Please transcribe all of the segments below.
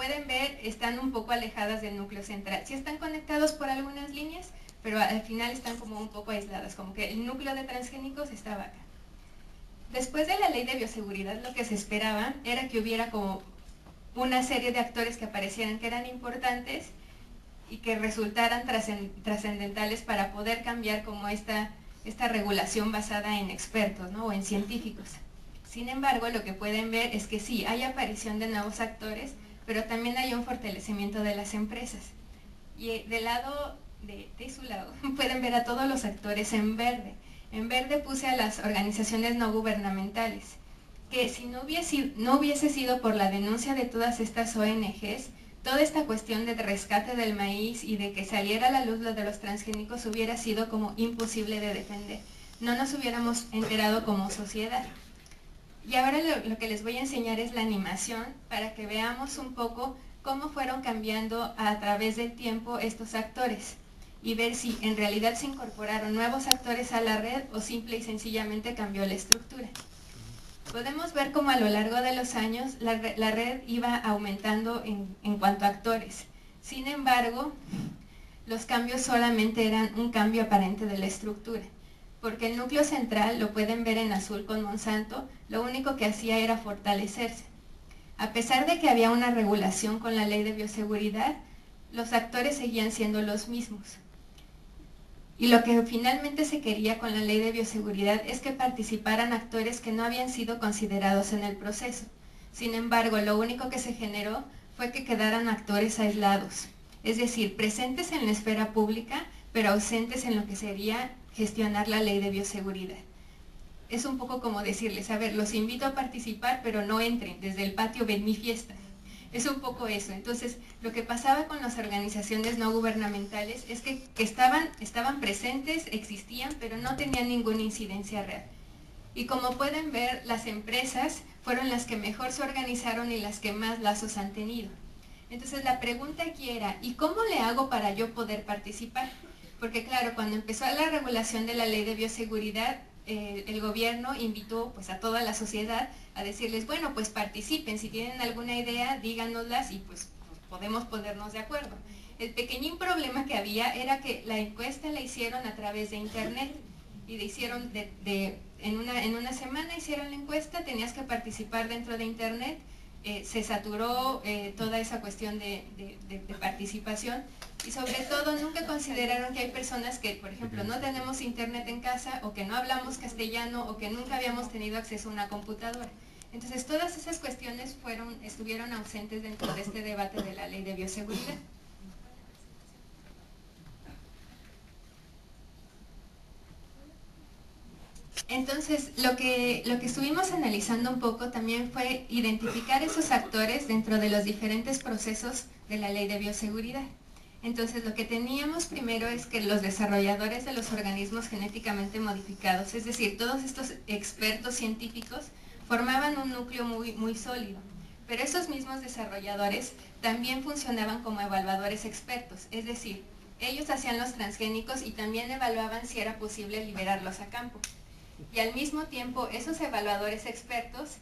pueden ver, están un poco alejadas del núcleo central. Sí están conectados por algunas líneas, pero al final están como un poco aisladas, como que el núcleo de transgénicos estaba acá. Después de la ley de bioseguridad, lo que se esperaba era que hubiera como una serie de actores que aparecieran que eran importantes y que resultaran trascendentales para poder cambiar como esta regulación basada en expertos, ¿no? O en científicos. Sin embargo, lo que pueden ver es que sí, hay aparición de nuevos actores, pero también hay un fortalecimiento de las empresas. Y del lado, de su lado, pueden ver a todos los actores en verde. En verde puse a las organizaciones no gubernamentales, que si no hubiese sido por la denuncia de todas estas ONGs, toda esta cuestión de rescate del maíz y de que saliera a la luz lo de los transgénicos hubiera sido como imposible de defender. No nos hubiéramos enterado como sociedad. Y ahora lo que les voy a enseñar es la animación para que veamos un poco cómo fueron cambiando a través del tiempo estos actores y ver si en realidad se incorporaron nuevos actores a la red o simple y sencillamente cambió la estructura. Podemos ver cómo a lo largo de los años la red iba aumentando en cuanto a actores. Sin embargo, los cambios solamente eran un cambio aparente de la estructura, porque el núcleo central, lo pueden ver en azul con Monsanto, lo único que hacía era fortalecerse. A pesar de que había una regulación con la ley de bioseguridad, los actores seguían siendo los mismos. Y lo que finalmente se quería con la ley de bioseguridad es que participaran actores que no habían sido considerados en el proceso. Sin embargo, lo único que se generó fue que quedaran actores aislados, es decir, presentes en la esfera pública, pero ausentes en lo que sería gestionar la ley de bioseguridad. Es un poco como decirles, a ver, los invito a participar, pero no entren, desde el patio ven mi fiesta. Es un poco eso. Entonces, lo que pasaba con las organizaciones no gubernamentales es que estaban presentes, existían, pero no tenían ninguna incidencia real. Y como pueden ver, las empresas fueron las que mejor se organizaron y las que más lazos han tenido. Entonces, la pregunta aquí era, ¿y cómo le hago para yo poder participar? Porque claro, cuando empezó la regulación de la ley de bioseguridad, el gobierno invitó pues a toda la sociedad a decirles, bueno, pues participen, si tienen alguna idea, díganoslas y pues podemos ponernos de acuerdo. El pequeñín problema que había era que la encuesta la hicieron a través de internet y le hicieron en una semana hicieron la encuesta, tenías que participar dentro de internet, se saturó toda esa cuestión de participación y sobre todo nunca consideraron que hay personas que, por ejemplo, no tenemos internet en casa o que no hablamos castellano o que nunca habíamos tenido acceso a una computadora. Entonces todas esas cuestiones estuvieron ausentes dentro de este debate de la ley de bioseguridad. Entonces, lo que estuvimos analizando un poco también fue identificar esos actores dentro de los diferentes procesos de la ley de bioseguridad. Entonces, lo que teníamos primero es que los desarrolladores de los organismos genéticamente modificados, es decir, todos estos expertos científicos, formaban un núcleo muy sólido. Pero esos mismos desarrolladores también funcionaban como evaluadores expertos, es decir, ellos hacían los transgénicos y también evaluaban si era posible liberarlos a campo. Y al mismo tiempo, esos evaluadores expertos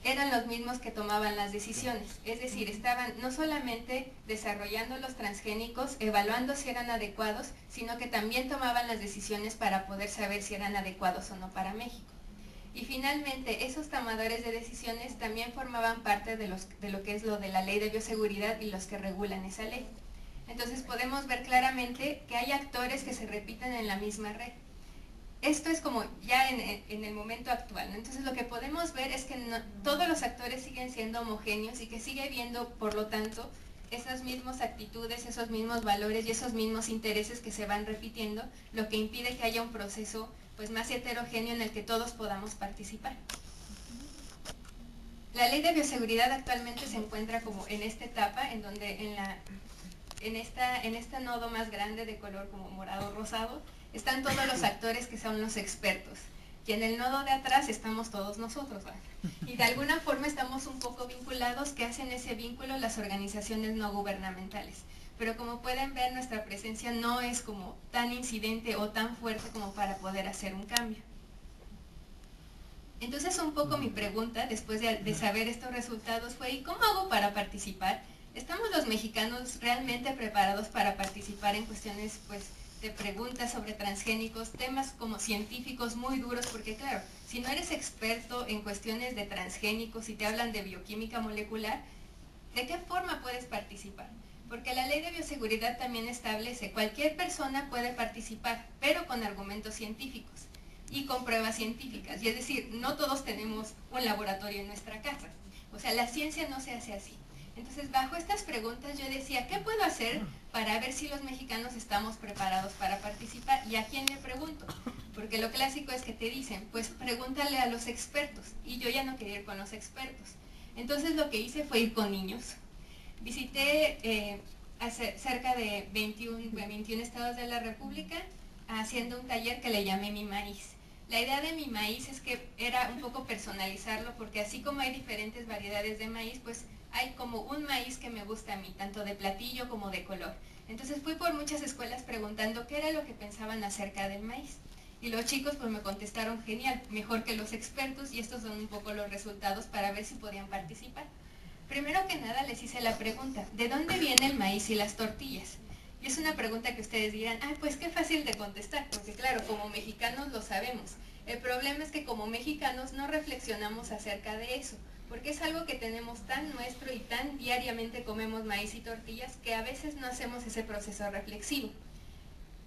eran los mismos que tomaban las decisiones. Es decir, estaban no solamente desarrollando los transgénicos, evaluando si eran adecuados, sino que también tomaban las decisiones para poder saber si eran adecuados o no para México. Y finalmente, esos tomadores de decisiones también formaban parte de lo que es lo de la ley de bioseguridad y los que regulan esa ley. Entonces podemos ver claramente que hay actores que se repiten en la misma red. Esto es como ya en el momento actual, ¿no? Entonces lo que podemos ver es que todos los actores siguen siendo homogéneos y que sigue habiendo, por lo tanto, esas mismas actitudes, esos mismos valores y esos mismos intereses que se van repitiendo, lo que impide que haya un proceso pues más heterogéneo en el que todos podamos participar. La ley de bioseguridad actualmente se encuentra como en esta etapa, en donde en este nodo más grande de color como morado rosado, están todos los actores que son los expertos. Y en el nodo de atrás estamos todos nosotros, ¿verdad? Y de alguna forma estamos un poco vinculados, que hacen ese vínculo las organizaciones no gubernamentales. Pero como pueden ver, nuestra presencia no es como tan incidente o tan fuerte como para poder hacer un cambio. Entonces un poco mi pregunta, después de saber estos resultados, fue ¿y cómo hago para participar? ¿estamos los mexicanos realmente preparados para participar en cuestiones, pues, de preguntas sobre transgénicos, temas como científicos muy duros? Porque claro, si no eres experto en cuestiones de transgénicos y te hablan de bioquímica molecular, ¿de qué forma puedes participar? Porque la ley de bioseguridad también establece cualquier persona puede participar, pero con argumentos científicos y con pruebas científicas. Y es decir, no todos tenemos un laboratorio en nuestra casa. O sea, la ciencia no se hace así. Entonces, bajo estas preguntas yo decía, ¿qué puedo hacer para ver si los mexicanos estamos preparados para participar? ¿Y a quién le pregunto? Porque lo clásico es que te dicen, pues pregúntale a los expertos. Y yo ya no quería ir con los expertos. Entonces lo que hice fue ir con niños. Visité cerca de 21 estados de la República haciendo un taller que le llamé Mi Maíz. La idea de Mi Maíz es que era un poco personalizarlo, porque así como hay diferentes variedades de maíz, pues hay como un maíz que me gusta a mí, tanto de platillo como de color. Entonces fui por muchas escuelas preguntando qué era lo que pensaban acerca del maíz. Y los chicos pues me contestaron genial, mejor que los expertos, y estos son un poco los resultados para ver si podían participar. Primero que nada les hice la pregunta, ¿de dónde viene el maíz y las tortillas? Y es una pregunta que ustedes dirán, pues qué fácil de contestar, porque claro, como mexicanos lo sabemos. El problema es que como mexicanos no reflexionamos acerca de eso, porque es algo que tenemos tan nuestro y tan diariamente comemos maíz y tortillas que a veces no hacemos ese proceso reflexivo.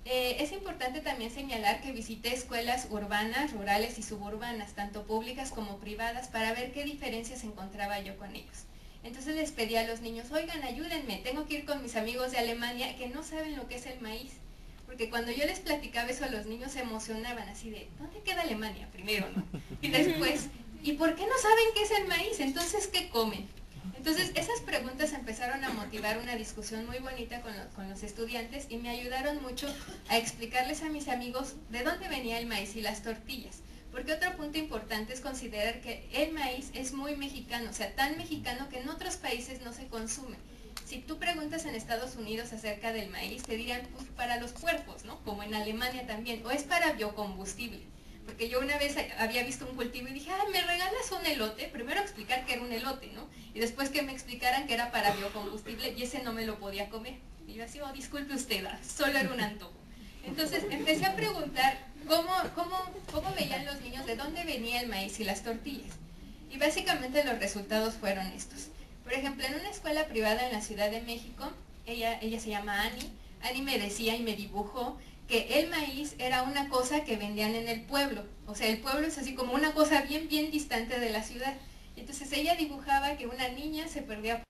Es importante también señalar que visité escuelas urbanas, rurales y suburbanas, tanto públicas como privadas, para ver qué diferencias encontraba yo con ellos. Entonces les pedí a los niños, oigan, ayúdenme, tengo que ir con mis amigos de Alemania que no saben lo que es el maíz. Porque cuando yo les platicaba eso a los niños se emocionaban así de, ¿dónde queda Alemania? Primero, ¿no? Y después, ¿y por qué no saben qué es el maíz? Entonces, ¿qué comen? Entonces, esas preguntas empezaron a motivar una discusión muy bonita con los estudiantes y me ayudaron mucho a explicarles a mis amigos de dónde venía el maíz y las tortillas. Porque otro punto importante es considerar que el maíz es muy mexicano, o sea, tan mexicano que en otros países no se consume. Si tú preguntas en Estados Unidos acerca del maíz, te dirán, pues para los puercos, ¿no? Como en Alemania también, o es para biocombustible. Porque yo una vez había visto un cultivo y dije, ¿me regalas un elote? Primero explicar que era un elote, ¿no? Y después que me explicaran que era para biocombustible y ese no me lo podía comer. Y yo así, disculpe usted, solo era un antojo. Entonces empecé a preguntar cómo veían los niños de dónde venía el maíz y las tortillas. Y básicamente los resultados fueron estos. Por ejemplo, en una escuela privada en la Ciudad de México, ella se llama Annie. Annie me decía y me dibujó que el maíz era una cosa que vendían en el pueblo. O sea, el pueblo es así como una cosa bien, bien distante de la ciudad. Entonces ella dibujaba que una niña se perdía